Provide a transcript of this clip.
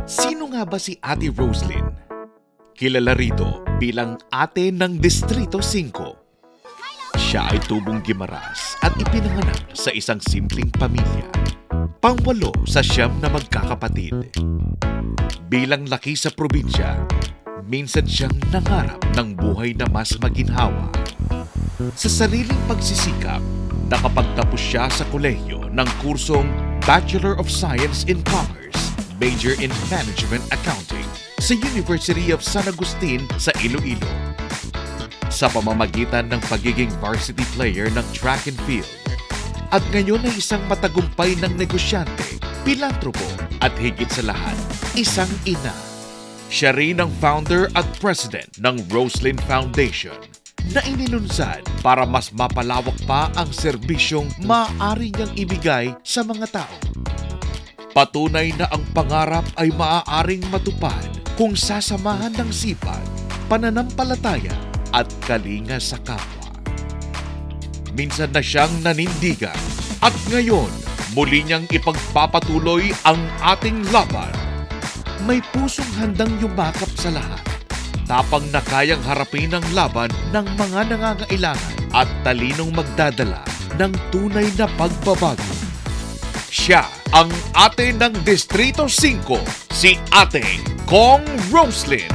Sino nga ba si Ate Roslyn? Kilala rito bilang ate ng Distrito 5. Siya ay tubong Gimaras at ipinanganak sa isang simpleng pamilya. Pangwalo sa 9 na magkakapatid. Bilang laki sa probinsya, minsan siyang nangarap ng buhay na mas maginhawa. Sa sariling pagsisikap, nakapagtapos siya sa kolehiyo ng kursong Bachelor of Science in Commerce, Major in Management Accounting sa University of San Agustin sa Iloilo. Sa pamamagitan ng pagiging varsity player ng track and field, at ngayon ay isang matagumpay ng negosyante, pilantropo at higit sa lahat, isang ina. Siya rin ang founder at president ng Roslyn Foundation na inilunsad para mas mapalawak pa ang serbisyong maaari niyang ibigay sa mga tao. Patunay na ang pangarap ay maaaring matupad kung sasamahan ng sipag, pananampalataya at kalinga sa kapwa. Minsan na siyang nanindigan at ngayon muli niyang ipagpapatuloy ang ating laban. May pusong handang yumakap sa lahat, tapang na kayang harapin ang laban ng mga nangangailangan at talinong magdadala ng tunay na pagbabago. Siya ang ate ng Distrito 5, si Ate Kong Roslyn.